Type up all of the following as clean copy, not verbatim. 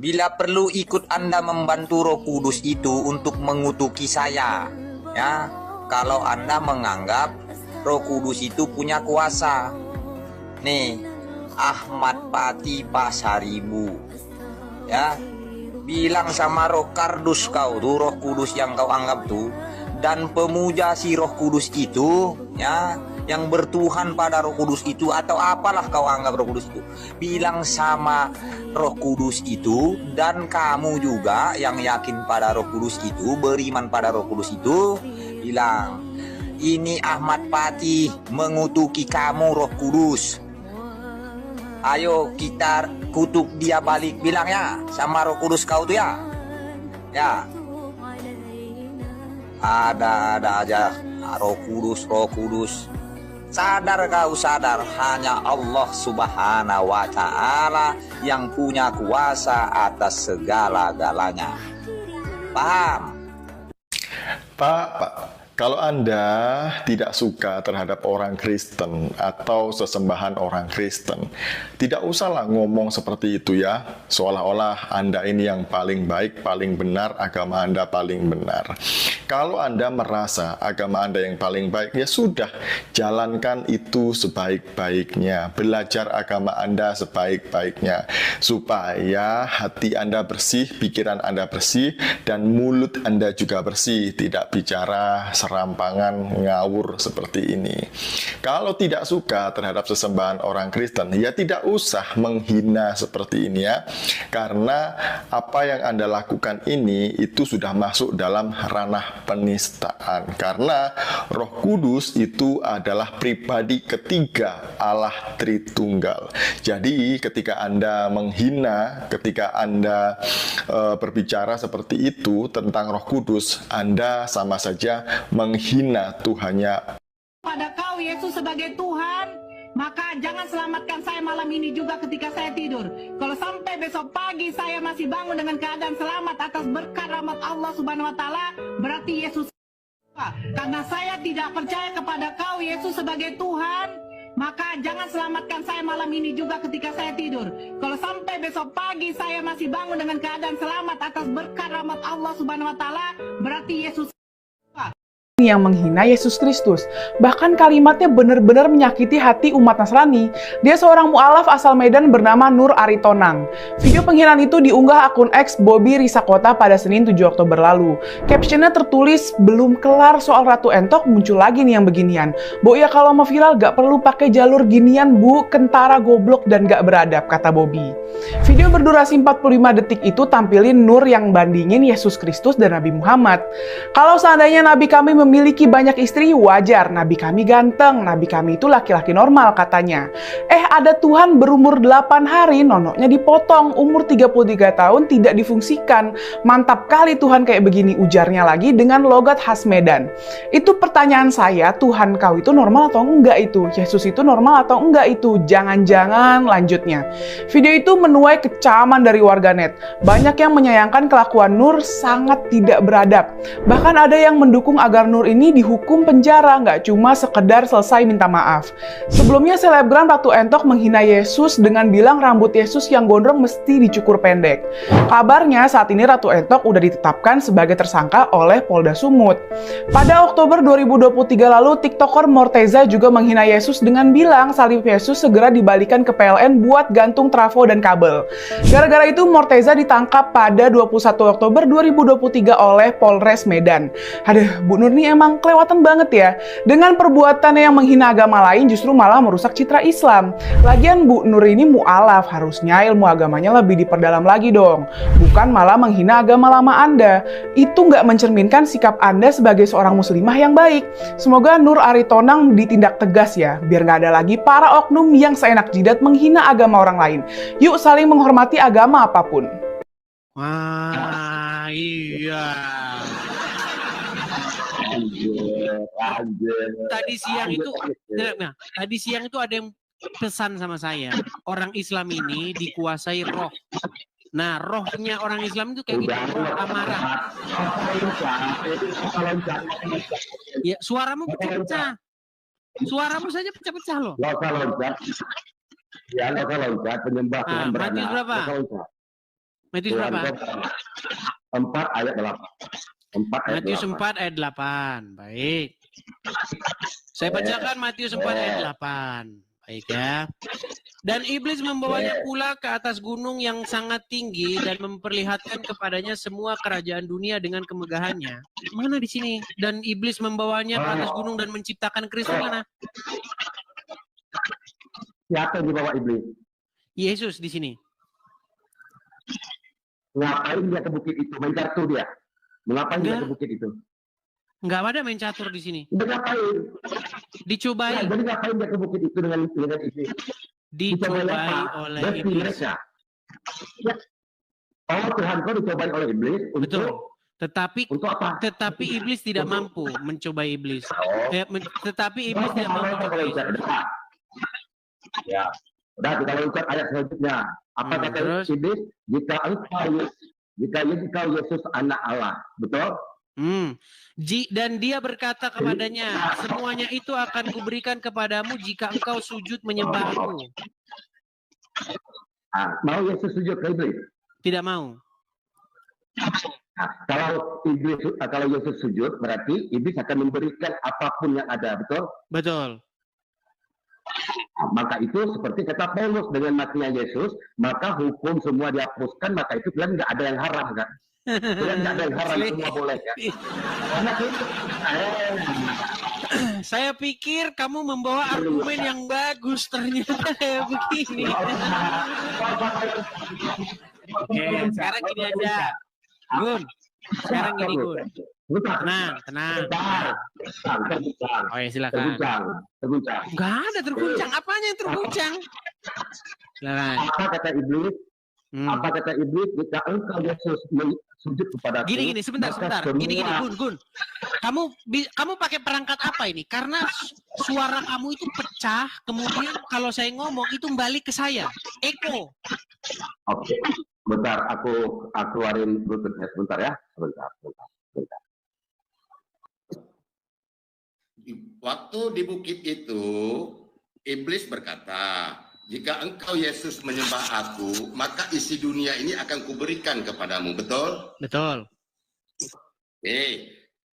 Bila perlu ikut Anda membantu Roh Kudus itu untuk mengutuki saya. Ya, kalau Anda menganggap Roh Kudus itu punya kuasa. Nih, Ahmad Pati Pasaribu. Ya, bilang sama Roh Kardus kau tuh, Roh Kudus yang kau anggap tuh, dan pemuja si Roh Kudus itu, ya, yang bertuhan pada Roh Kudus itu, atau apalah kau anggap Roh Kudus itu, bilang sama Roh Kudus itu, dan kamu juga yang yakin pada Roh Kudus itu, beriman pada Roh Kudus itu, bilang, ini Ahmad Pati mengutuki kamu Roh Kudus. Ayo kita kutuk dia balik, bilang ya sama Roh Kudus kau tuh ya. Ya. Ada aja Roh Kudus, Roh Kudus. Sadar kau, sadar hanya Allah Subhanahu wa Ta'ala yang punya kuasa atas segala-galanya. Paham? Pak, kalau Anda tidak suka terhadap orang Kristen atau sesembahan orang Kristen, tidak usahlah ngomong seperti itu ya, seolah-olah Anda ini yang paling baik, paling benar, agama Anda paling benar. Kalau Anda merasa agama Anda yang paling baik, ya sudah, jalankan itu sebaik-baiknya, belajar agama Anda sebaik-baiknya, supaya hati Anda bersih, pikiran Anda bersih, dan mulut Anda juga bersih, tidak bicara serampangan ngawur seperti ini. Kalau tidak suka terhadap sesembahan orang Kristen, ya tidak usah menghina seperti ini ya. Karena apa yang Anda lakukan ini itu sudah masuk dalam ranah penistaan. Karena Roh Kudus itu adalah pribadi ketiga Allah Tritunggal. Jadi ketika Anda menghina, ketika Anda berbicara seperti itu tentang Roh Kudus, Anda sama saja menghina Tuhannya. Pada kau Yesus sebagai Tuhan, maka jangan selamatkan saya malam ini juga ketika saya tidur. Kalau sampai besok pagi saya masih bangun dengan keadaan selamat atas berkat rahmat Allah Subhanahu wa Ta'ala, berarti Yesus. Karena saya tidak percaya kepada kau Yesus sebagai Tuhan, maka jangan selamatkan saya malam ini juga ketika saya tidur. Kalau sampai besok pagi saya masih bangun dengan keadaan selamat atas berkat rahmat Allah Subhanahu wa Ta'ala, berarti Yesus yang menghina Yesus Kristus. Bahkan kalimatnya benar-benar menyakiti hati umat Nasrani. Dia seorang mu'alaf asal Medan bernama Nur Aritonang. Video penghinaan itu diunggah akun X Bobby Risakota pada Senin 7 Oktober lalu. Captionnya tertulis, belum kelar soal Ratu Entok muncul lagi nih yang beginian. Bo ya kalau mau viral gak perlu pakai jalur ginian bu, kentara goblok dan gak beradab, kata Bobby. Video berdurasi 45 detik itu tampilin Nur yang bandingin Yesus Kristus dan Nabi Muhammad. Kalau seandainya Nabi kami memiliki banyak istri, wajar. Nabi kami ganteng, Nabi kami itu laki-laki normal katanya. Ada Tuhan berumur 8 hari, nonoknya dipotong, umur 33 tahun tidak difungsikan. Mantap kali Tuhan kayak begini, ujarnya lagi dengan logat khas Medan. Itu pertanyaan saya, Tuhan kau itu normal atau enggak itu? Yesus itu normal atau enggak itu? Jangan-jangan lanjutnya. Video itu menuai kecaman dari warganet. Banyak yang menyayangkan kelakuan Nur sangat tidak beradab. Bahkan ada yang mendukung agar Nur ini dihukum penjara, nggak cuma sekedar selesai minta maaf. Sebelumnya selebgram Ratu Entok menghina Yesus dengan bilang rambut Yesus yang gondrong mesti dicukur pendek. Kabarnya saat ini Ratu Entok udah ditetapkan sebagai tersangka oleh Polda Sumut. Pada Oktober 2023 lalu, TikToker Morteza juga menghina Yesus dengan bilang salib Yesus segera dibalikan ke PLN buat gantung trafo dan kabel. Gara-gara itu Morteza ditangkap pada 21 Oktober 2023 oleh Polres Medan. Aduh, Bu Nur ini emang kelewatan banget ya. Dengan perbuatannya yang menghina agama lain justru malah merusak citra Islam. Lagian Bu Nur ini mu'alaf, harusnya ilmu agamanya lebih diperdalam lagi dong. Bukan malah menghina agama lama Anda. Itu nggak mencerminkan sikap Anda sebagai seorang muslimah yang baik. Semoga Nur Aritonang ditindak tegas ya, biar nggak ada lagi para oknum yang seenak jidat menghina agama orang lain. Yuk saling menghormati agama apapun. Wah, iya. Tadi siang itu ada yang pesan sama saya. Orang Islam ini dikuasai roh. Nah, rohnya orang Islam itu kayak gitu, roh amarah. Ya, suaramu pecah-pecah. Suaramu saja pecah-pecah loh. Loncat. Ya, loncat penyembah Tuhan beranak. Berapa? Matius berapa? 4 ayat 8. 4 ayat Matius 8. 4 ayat 8. Baik. Saya bacakan Matius 4 ayat 8. Baik ya. Dan iblis membawanya pula ke atas gunung yang sangat tinggi dan memperlihatkan kepadanya semua kerajaan dunia dengan kemegahannya. Mana di sini? Dan iblis membawanya ke atas gunung dan menciptakan Kristus mana? Siapa yang dibawa iblis? Yesus di sini. Ngapain dia ke bukit itu? Main kartu dia. Mengapa dia ke bukit itu? Enggak ada main catur di sini. Dia ngapain? Dicobai. Ya, jadi ngapain dia ke bukit itu dengan iblis? Dicobai oleh iblis. Ya. Oh, Tuhan kau dicobai oleh iblis untuk Betul. untuk apa? Tetapi iblis tidak mampu mencobai iblis. Tetapi iblis tidak mampu mencobai iblis. Ya. Udah, kita lanjut ayat selanjutnya. Apa kata iblis? Jika engkau Yesus anak Allah. Betul? Dan dia berkata kepadanya, semuanya itu akan kuberikan kepadamu jika engkau sujud menyembahku. Mau Yesus sujud ke iblis? Tidak mau. Kalau Yesus sujud, berarti iblis akan memberikan apapun yang ada, betul? Betul. Maka itu seperti kata Paulus, dengan matinya Yesus, maka hukum semua dihapuskan, maka itu bilang nggak ada yang haram, kan? Bilang nggak ada yang haram, semua boleh, kan? Saya pikir kamu membawa argumen yang bagus, ternyata kayak begini. Oke, sekarang gini aja. Gun, sekarang gini Gun. Tenang. Oh ya, silakan. Terguncang. Enggak ada terguncang. Apanya yang terguncang? Silakan. Apa kata iblis? Apa kata iblis? Jika engkau Yesus sujud kepada Gini, sebentar. Gini, Gun. Kamu pakai perangkat apa ini? Karena suara kamu itu pecah, kemudian kalau saya ngomong itu balik ke saya. Eko. Oke. Bentar, aku keluarin Bluetooth-nya sebentar ya. Sebentar. Waktu di bukit itu, iblis berkata, jika engkau Yesus menyembah aku, maka isi dunia ini akan kuberikan kepadamu. Betul? Betul.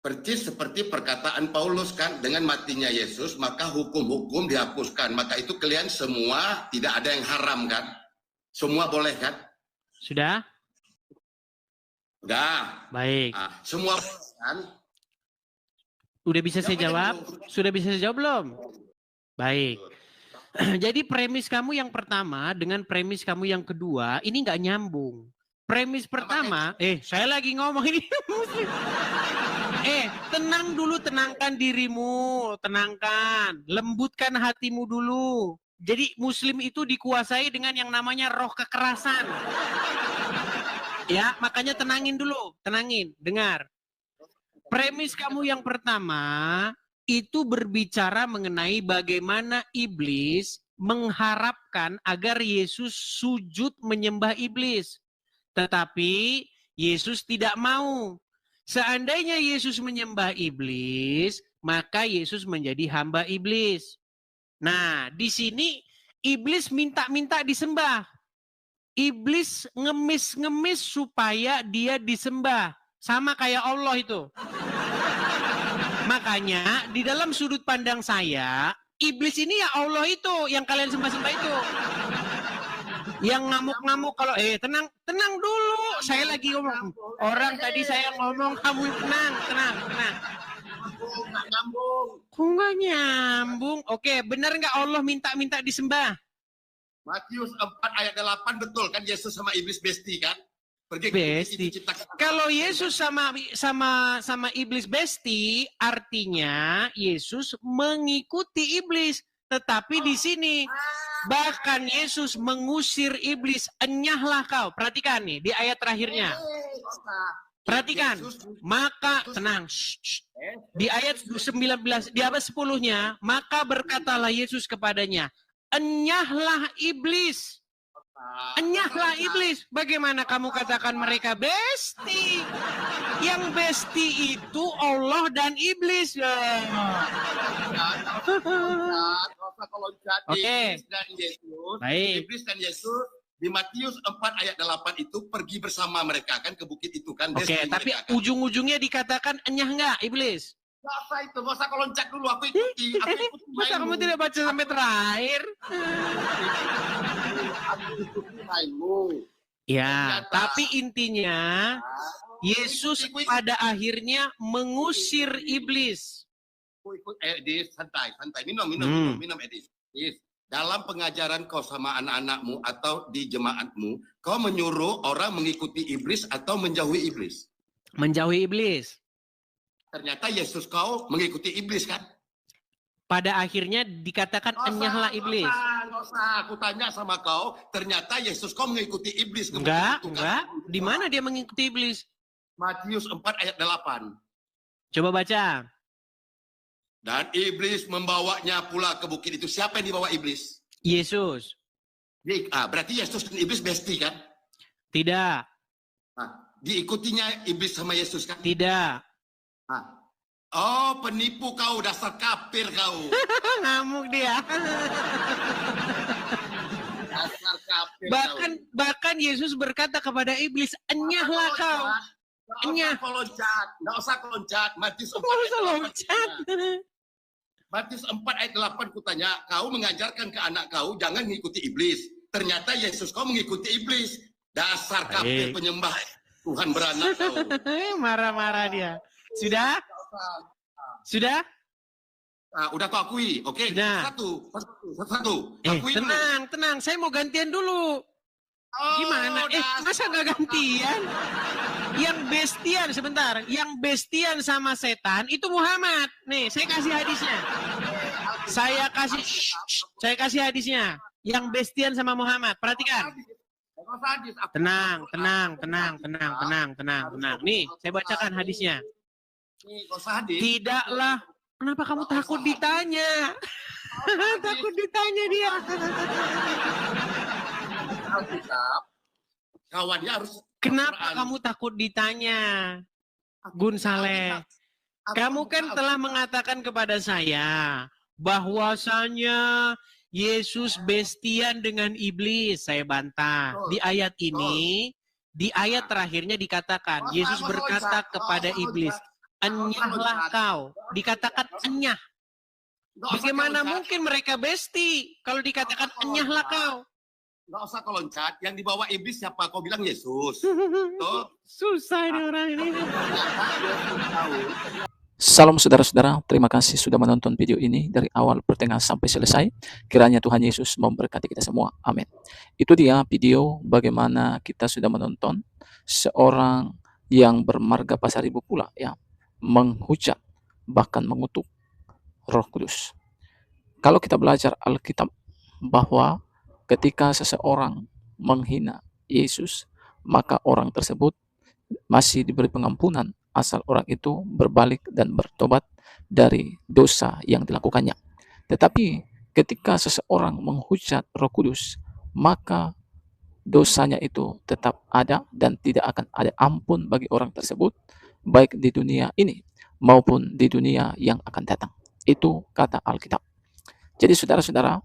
Persis seperti perkataan Paulus kan, dengan matinya Yesus, maka hukum-hukum dihapuskan. Maka itu kalian semua tidak ada yang haram kan? Semua boleh kan? Sudah? Udah. Baik. Semua kan? Udah bisa saya jawab? Sudah bisa saya jawab belum? Baik. Jadi premis kamu yang pertama dengan premis kamu yang kedua ini nggak nyambung. Premis pertama, saya lagi ngomong ini. Tenang dulu, tenangkan dirimu, tenangkan, lembutkan hatimu dulu. Jadi Muslim itu dikuasai dengan yang namanya roh kekerasan. Ya, makanya tenangin dulu, dengar. Premis kamu yang pertama itu berbicara mengenai bagaimana iblis mengharapkan agar Yesus sujud menyembah iblis. Tetapi Yesus tidak mau. Seandainya Yesus menyembah iblis, maka Yesus menjadi hamba iblis. Nah, di sini iblis minta-minta disembah. Iblis ngemis-ngemis supaya dia disembah. Sama kayak Allah itu. Makanya di dalam sudut pandang saya, iblis ini ya Allah itu yang kalian sembah-sembah itu. Yang ngamuk-ngamuk kalau tenang dulu, saya lagi ngomong. Orang tadi saya ngomong, kamu tenang. Nggak nyambung. Kok nggak nyambung? Oke, benar nggak Allah minta ke Matius 4 ayat 8 betul kan, Yesus sama iblis besti kan? Besti. Kalau Yesus sama iblis besti, artinya Yesus mengikuti iblis. Tetapi di sini bahkan Yesus mengusir iblis, enyahlah kau. Perhatikan nih di ayat terakhirnya. Perhatikan. Maka tenang. Di ayat 19, di ayat 10-nya, maka berkatalah Yesus kepadanya, enyahlah iblis. Enyahlah iblis. Bagaimana kamu katakan mereka besti? Yang besti itu Allah dan iblis. Kalau jadi Oke. iblis dan Yesus, Baik. iblis dan Yesus Di Matius 4 ayat 8 itu pergi bersama mereka kan ke bukit itu kan. Oke, tapi ujung-ujungnya dikatakan enyah nggak iblis? Gak usah itu, gak usah kau loncat dulu, aku ikuti. Masa kamu tidak baca sampai terakhir? Aku ikuti mainmu. Ya, tapi intinya Yesus pada akhirnya mengusir iblis. Edis, santai. Minum, Edis. Dalam pengajaran kau sama anak-anakmu atau di jemaatmu, kau menyuruh orang mengikuti iblis atau menjauhi iblis? Menjauhi iblis. Ternyata Yesus kau mengikuti iblis kan? Pada akhirnya dikatakan enyahlah iblis. Nggak usah. Aku tanya sama kau, ternyata Yesus kau mengikuti iblis. Enggak. Di mana dia mengikuti iblis? Matius 4 ayat 8. Coba baca. Dan iblis membawanya pula ke bukit itu. Siapa yang dibawa iblis? Yesus. Berarti Yesus dan iblis bestie kan? Tidak. Diikutinya iblis sama Yesus kan? Tidak. Oh, penipu kau, dasar kafir kau. Ngamuk dia. Dasar kafir bahkan Yesus berkata kepada iblis, enyahlah kau. Enyah. Nggak usah kau loncat. Matius 4 Matius 4 ayat 8 kutanya, kau mengajarkan ke anak kau jangan mengikuti iblis. Ternyata Yesus kau mengikuti iblis. Dasar kafir penyembah Tuhan beranak kau. Marah-marah dia. Sudah? Sudah? Udah kau akui. Oke, satu. Akui tenang. Saya mau gantian dulu. Gimana? Masa nggak gantian? Yang bestian, sebentar. Yang bestian sama setan itu Muhammad. Nih, saya kasih hadisnya. Saya kasih hadisnya. Yang bestian sama Muhammad. Perhatikan. Tenang. Nih, saya bacakan hadisnya. Tidaklah. Kenapa kamu takut ditanya? Takut ditanya dia. Alkitab, kawannya harus. Kenapa kamu takut ditanya, Gun Saleh? Kamu kan telah mengatakan kepada saya bahwasanya Yesus bestian dengan iblis. Saya bantah. Di ayat ini, di ayat terakhirnya dikatakan, Yesus berkata kepada iblis, enyahlah kau. Dikatakan enyah. Bagaimana mungkin mereka besti kalau dikatakan enyahlah kau? Nggak usah kau loncat. Yang dibawa iblis siapa? Kau bilang Yesus. Susah ini orang ini. Salam saudara-saudara, terima kasih sudah menonton video ini dari awal pertengahan sampai selesai. Kiranya Tuhan Yesus memberkati kita semua. Amin. Itu dia video bagaimana kita sudah menonton seorang yang bermarga Pasaribu pula yang menghujat bahkan mengutuk Roh Kudus. Kalau kita belajar Alkitab bahwa ketika seseorang menghina Yesus, maka orang tersebut masih diberi pengampunan asal orang itu berbalik dan bertobat dari dosa yang dilakukannya. Tetapi ketika seseorang menghujat Roh Kudus, maka dosanya itu tetap ada dan tidak akan ada ampun bagi orang tersebut, baik di dunia ini maupun di dunia yang akan datang. Itu kata Alkitab. Jadi saudara-saudara,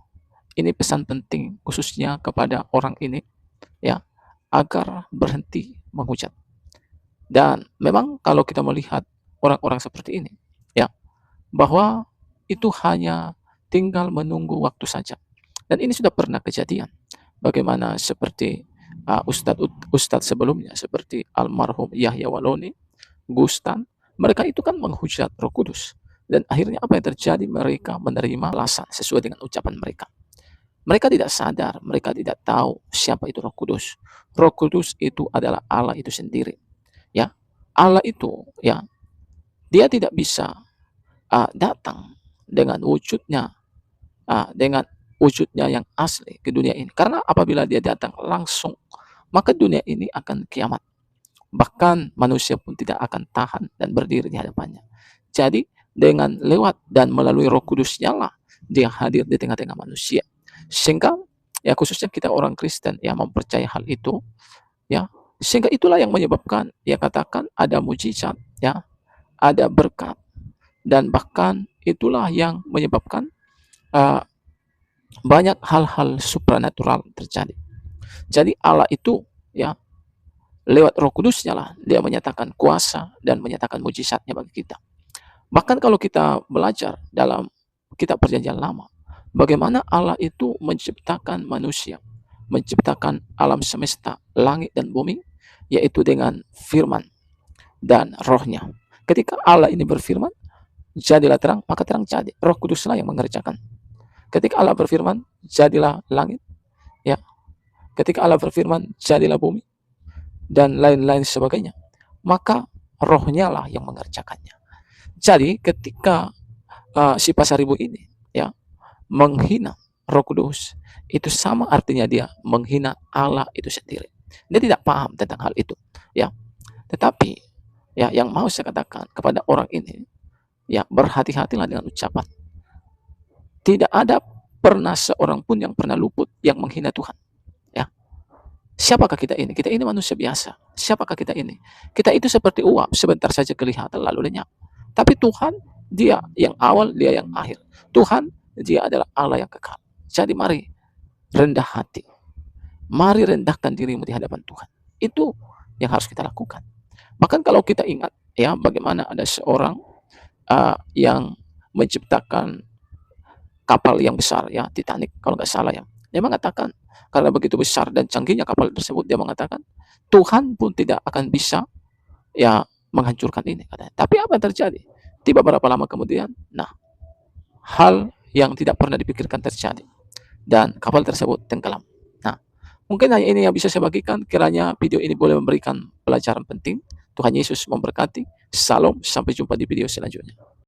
ini pesan penting khususnya kepada orang ini ya, agar berhenti menghujat. Dan memang kalau kita melihat orang-orang seperti ini ya, bahwa itu hanya tinggal menunggu waktu saja. Dan ini sudah pernah kejadian. Bagaimana seperti ustadz sebelumnya seperti almarhum Yahya Waloni, Gustan, mereka itu kan menghujat Roh Kudus. Dan akhirnya apa yang terjadi? Mereka menerima balasan sesuai dengan ucapan mereka. Mereka tidak sadar, mereka tidak tahu siapa itu Roh Kudus. Roh Kudus itu adalah Allah itu sendiri. Ya, Allah itu ya, dia tidak bisa datang dengan wujudnya yang asli ke dunia ini. Karena apabila dia datang langsung, maka dunia ini akan kiamat. Bahkan manusia pun tidak akan tahan dan berdiri di hadapannya. Jadi dengan lewat dan melalui Roh Kudusnya lah dia hadir di tengah-tengah manusia. Sehingga ya khususnya kita orang Kristen yang mempercayai hal itu ya, sehingga itulah yang menyebabkan ya katakan ada mujizat ya, ada berkat, dan bahkan itulah yang menyebabkan banyak hal-hal supranatural terjadi. Jadi Allah itu ya lewat Roh Kudusnya lah dia menyatakan kuasa dan menyatakan mujizatnya bagi kita. Bahkan kalau kita belajar dalam kitab Perjanjian Lama, bagaimana Allah itu menciptakan manusia, menciptakan alam semesta, langit dan bumi, yaitu dengan firman dan rohnya. Ketika Allah ini berfirman, jadilah terang, maka terang jadi. Roh Kuduslah yang mengerjakan. Ketika Allah berfirman, jadilah langit, ya. Ketika Allah berfirman, jadilah bumi, dan lain-lain sebagainya, maka rohnya lah yang mengerjakannya. Jadi ketika si Pasaribu ini ya menghina Roh Kudus, itu sama artinya dia menghina Allah itu sendiri. Dia tidak paham tentang hal itu, ya. Tetapi ya yang mau saya katakan kepada orang ini, ya berhati-hatilah dengan ucapan. Tidak ada pernah seorang pun yang pernah luput yang menghina Tuhan. Ya. Siapakah kita ini? Kita ini manusia biasa. Siapakah kita ini? Kita itu seperti uap, sebentar saja kelihatan lalu lenyap. Tapi Tuhan, dia yang awal, dia yang akhir. Tuhan, dia adalah Allah yang kekal. Jadi mari rendah hati. Mari rendahkan dirimu di hadapan Tuhan. Itu yang harus kita lakukan. Bahkan kalau kita ingat, ya bagaimana ada seorang yang menciptakan kapal yang besar, ya Titanic kalau nggak salah ya. Dia mengatakan, karena begitu besar dan canggihnya kapal tersebut, dia mengatakan, Tuhan pun tidak akan bisa ya menghancurkan ini, katanya. Tapi apa yang terjadi? Tiba berapa lama kemudian, nah, hal yang tidak pernah dipikirkan terjadi. Dan kapal tersebut tenggelam. Nah, mungkin hanya ini yang bisa saya bagikan. Kiranya video ini boleh memberikan pelajaran penting. Tuhan Yesus memberkati. Salam, sampai jumpa di video selanjutnya.